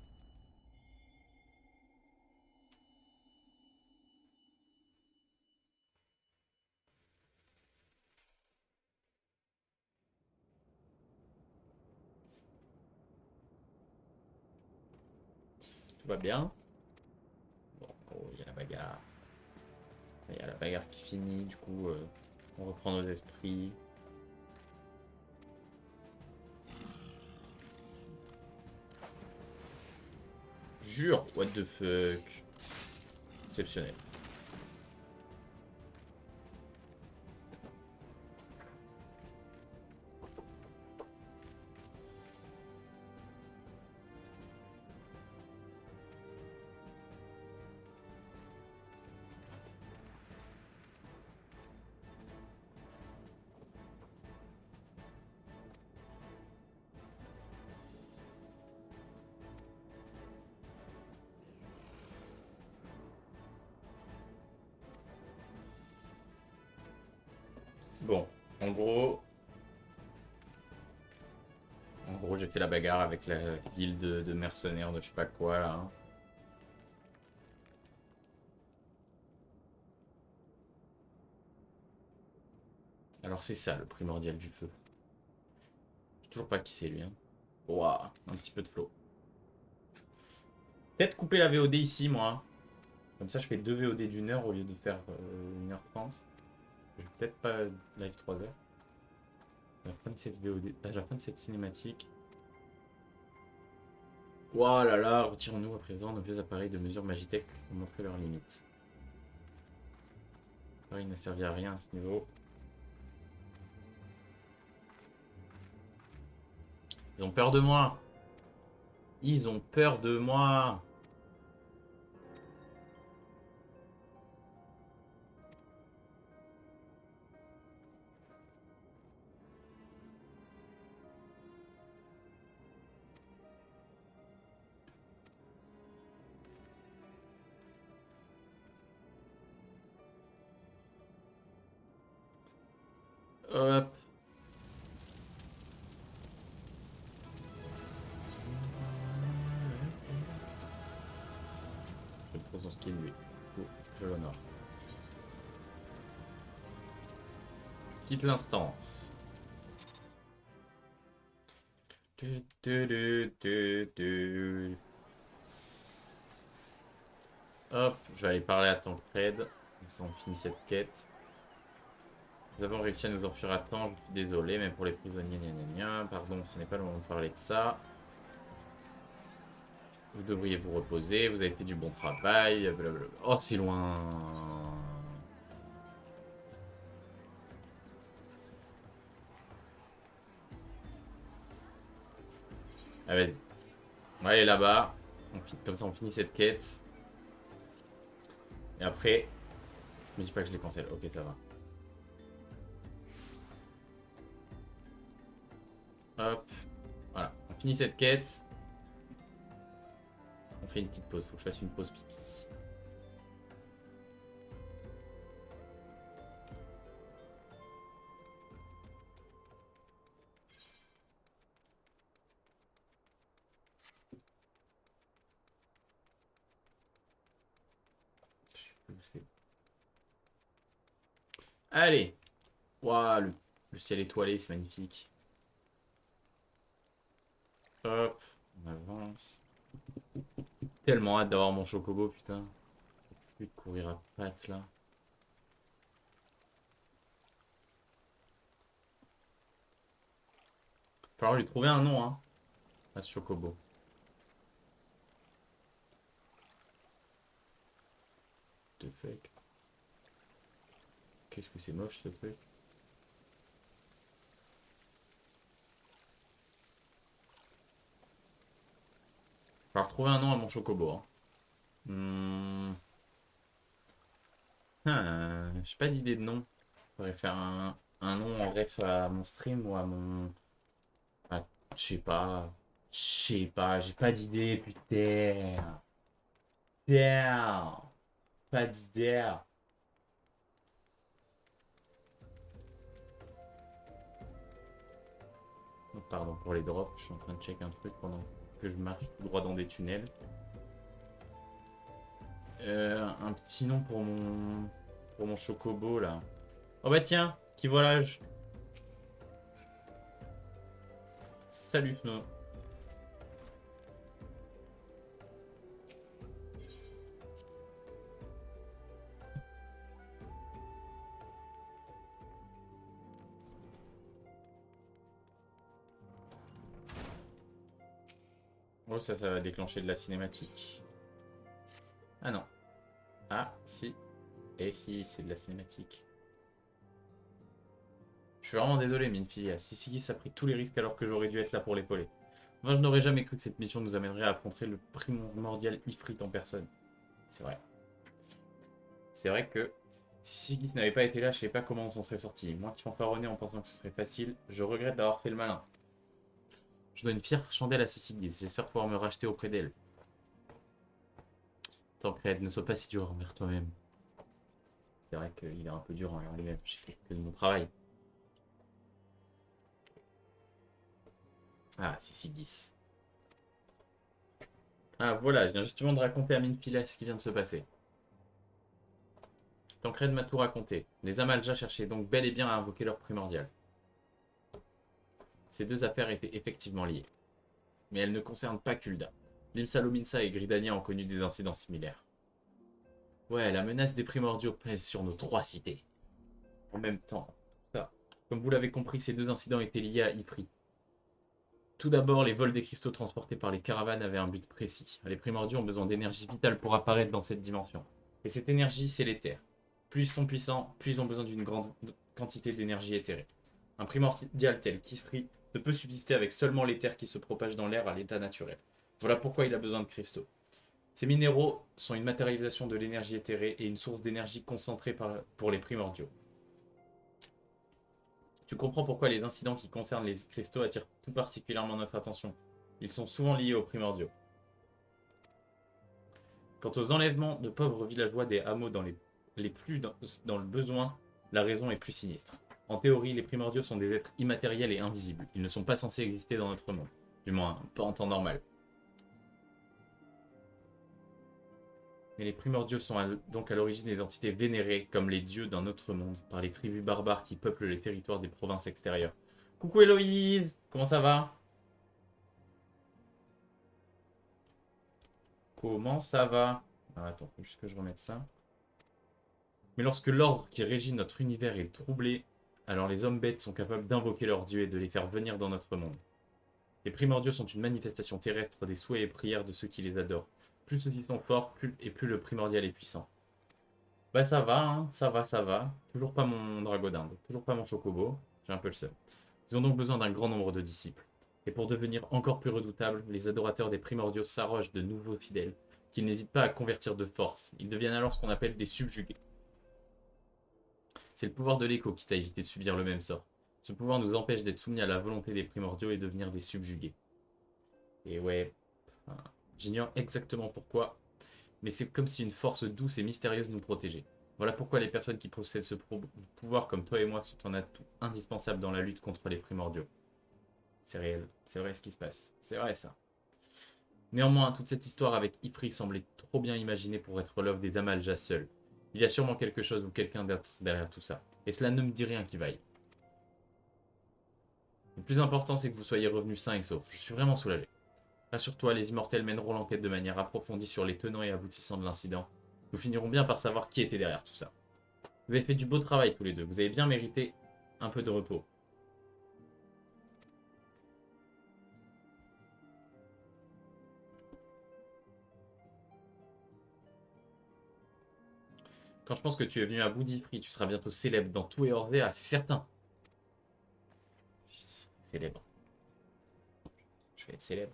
Tout va bien. Bon, oh, il y a la bagarre. Il y a la bagarre qui finit, du coup on reprend nos esprits. Jure, what the fuck. Exceptionnel. Bon, en gros... j'ai fait la bagarre avec la guilde de mercenaires de je sais pas quoi, là. Hein. Alors c'est ça, le primordial du feu. Je sais toujours pas qui c'est, lui. Hein. Ouah, un petit peu de flow. Peut-être couper la VOD ici, moi. Comme ça, je fais 2 VOD d'une heure au lieu de faire 1h30. Je vais peut-être pas live 3 heures. À la fin de cette VOD, à la fin de cette cinématique. Ouah là là, retirons-nous à présent nos vieux appareils de mesure Magitech pour montrer leurs limites. Il ne servi à rien à ce niveau. Ils ont peur de moi. Ils ont peur de moi. Hop. Je prends son skill lui. Oh, je l'honore. Quitte l'instance. Hop, je vais aller parler à Tancred. Comme ça, on finit cette quête. Nous avons réussi à nous enfuir à temps. Je suis désolé, mais pour les prisonniers, pardon, ce n'est pas le moment de parler de ça. Vous devriez vous reposer. Vous avez fait du bon travail. Blablabla. Oh, c'est loin. Ah, vas-y. On va aller là-bas. Comme ça, on finit cette quête. Et après, je me dis pas que je les cancelle. Ok, ça va. Hop. Voilà. On finit cette quête. On fait une petite pause. Faut que je fasse une pause pipi. Allez. Waouh, le ciel étoilé, c'est magnifique. Hop. On avance. Tellement hâte d'avoir mon chocobo, putain. Plus de courir à pattes là. Il va falloir lui trouver un nom, hein, à ce chocobo. The fuck. Qu'est-ce que c'est moche ce truc. Il va falloir trouver un nom à mon chocobo. Hein. J'ai pas d'idée de nom. Je pourrais faire un nom en ref à mon stream ou à mon... Ah, je sais pas. Je sais pas, j'ai pas d'idée, putain. Putain. Pas d'idée. Oh, pardon pour les drops, je suis en train de check un truc pendant que je marche tout droit dans des tunnels. Un petit nom pour mon chocobo là. Oh bah tiens, qui volage. Salut Snow. Oh ça va déclencher de la cinématique. Ah non. Ah si. Et si, c'est de la cinématique. Je suis vraiment désolé Minfilia. Sysigis a pris tous les risques alors que j'aurais dû être là pour l'épauler. Enfin, je n'aurais jamais cru que cette mission nous amènerait à affronter le primordial Ifrit en personne. C'est vrai. C'est vrai que si Sysigis n'avait pas été là, je sais pas comment on s'en serait sorti. Moi qui fanfaronnais en pensant que ce serait facile, je regrette d'avoir fait le malin. Je dois une fière chandelle à Sysigis. J'espère pouvoir me racheter auprès d'elle. Tancred, ne sois pas si dur envers toi-même. C'est vrai qu'il est un peu dur envers lui-même. J'ai fait que de mon travail. Ah, c'est Sigis. Ah, voilà, je viens justement de raconter à Minfilia ce qui vient de se passer. Tancred m'a tout raconté. Les Amalja cherchaient donc bel et bien à invoquer leur primordial. Ces deux affaires étaient effectivement liées. Mais elles ne concernent pas Kulda. Limsa Lominsa et Gridania ont connu des incidents similaires. Ouais, la menace des primordiaux pèse sur nos 3 cités. En même temps, ça. Comme vous l'avez compris, ces deux incidents étaient liés à Ypri. Tout d'abord, les vols des cristaux transportés par les caravanes avaient un but précis. Les primordiaux ont besoin d'énergie vitale pour apparaître dans cette dimension. Et cette énergie, c'est l'éther. Plus ils sont puissants, plus ils ont besoin d'une grande quantité d'énergie éthérée. Un primordial tel qu'Ifri ne peut subsister avec seulement l'éther qui se propage dans l'air à l'état naturel. Voilà pourquoi il a besoin de cristaux. Ces minéraux sont une matérialisation de l'énergie éthérée et une source d'énergie concentrée pour les primordiaux. Tu comprends pourquoi les incidents qui concernent les cristaux attirent tout particulièrement notre attention. Ils sont souvent liés aux primordiaux. Quant aux enlèvements de pauvres villageois des hameaux les plus dans le besoin, la raison est plus sinistre. En théorie, les primordiaux sont des êtres immatériels et invisibles. Ils ne sont pas censés exister dans notre monde. Du moins, pas en temps normal. Mais les primordiaux sont donc à l'origine des entités vénérées comme les dieux d'un autre monde par les tribus barbares qui peuplent les territoires des provinces extérieures. Coucou Héloïse, comment ça va? Comment ça va? Ah, attends, faut juste que je remette ça. Mais lorsque l'ordre qui régit notre univers est troublé, alors les hommes bêtes sont capables d'invoquer leurs dieux et de les faire venir dans notre monde. Les primordiaux sont une manifestation terrestre des souhaits et prières de ceux qui les adorent. Plus ceux-ci sont forts, plus le primordial est puissant. Bah ça va, hein, ça va, ça va. Toujours pas mon dragodinde, toujours pas mon chocobo, j'ai un peu le seum. Ils ont donc besoin d'un grand nombre de disciples. Et pour devenir encore plus redoutables, les adorateurs des primordiaux s'arrogent de nouveaux fidèles, qu'ils n'hésitent pas à convertir de force. Ils deviennent alors ce qu'on appelle des subjugués. C'est le pouvoir de l'écho qui t'a évité de subir le même sort. Ce pouvoir nous empêche d'être soumis à la volonté des primordiaux et devenir des subjugués. Et ouais, j'ignore exactement pourquoi, mais c'est comme si une force douce et mystérieuse nous protégeait. Voilà pourquoi les personnes qui possèdent ce pouvoir comme toi et moi sont en atout indispensable dans la lutte contre les primordiaux. C'est réel, c'est vrai ce qui se passe, c'est vrai ça. Néanmoins, toute cette histoire avec Ifri semblait trop bien imaginée pour être l'œuvre des Amalja seuls. Il y a sûrement quelque chose ou quelqu'un d'autre derrière tout ça. Et cela ne me dit rien qui vaille. Le plus important, c'est que vous soyez revenus sains et saufs. Je suis vraiment soulagé. Rassure-toi, les immortels mèneront l'enquête de manière approfondie sur les tenants et aboutissants de l'incident. Nous finirons bien par savoir qui était derrière tout ça. Vous avez fait du beau travail tous les deux. Vous avez bien mérité un peu de repos. Quand je pense que tu es venu à bout d'Ifri, tu seras bientôt célèbre dans tout Eorzea, c'est certain. Je serai célèbre. Je vais être célèbre.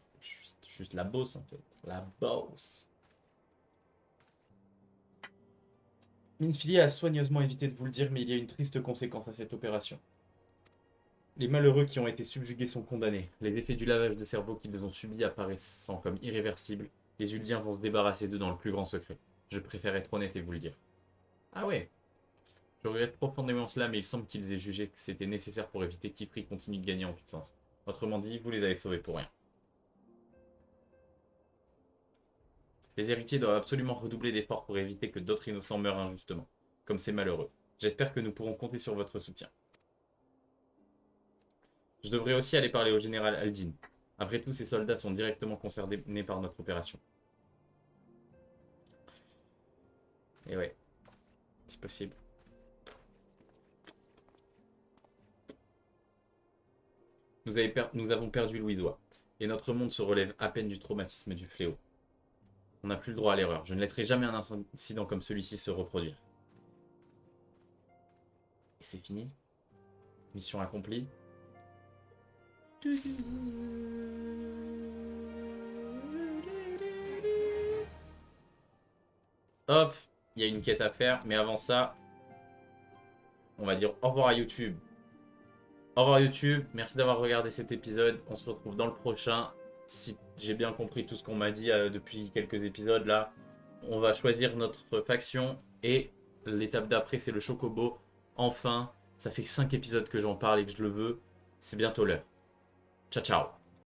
Juste la boss en fait. La boss. Minfilia a soigneusement évité de vous le dire, mais il y a une triste conséquence à cette opération. Les malheureux qui ont été subjugués sont condamnés. Les effets du lavage de cerveau qu'ils ont subi apparaissant comme irréversibles, les Uldiens vont se débarrasser d'eux dans le plus grand secret. Je préfère être honnête et vous le dire. Ah ouais. Je regrette profondément cela, mais il semble qu'ils aient jugé que c'était nécessaire pour éviter qu'Ifri continue de gagner en puissance. Autrement dit, vous les avez sauvés pour rien. Les héritiers doivent absolument redoubler d'efforts pour éviter que d'autres innocents meurent injustement, comme ces malheureux. J'espère que nous pourrons compter sur votre soutien. Je devrais aussi aller parler au général Aldin. Après tout, ces soldats sont directement concernés par notre opération. Et ouais, c'est possible. Nous avons perdu Louisois, et notre monde se relève à peine du traumatisme du fléau. On n'a plus le droit à l'erreur. Je ne laisserai jamais un incident comme celui-ci se reproduire. Et c'est fini. Mission accomplie. Hop, il y a une quête à faire, mais avant ça, on va dire au revoir à YouTube. Au revoir YouTube, merci d'avoir regardé cet épisode. On se retrouve dans le prochain. Si j'ai bien compris tout ce qu'on m'a dit depuis quelques épisodes là, on va choisir notre faction et l'étape d'après c'est le Chocobo. Enfin, ça fait 5 épisodes que j'en parle et que je le veux. C'est bientôt l'heure. Ciao ciao.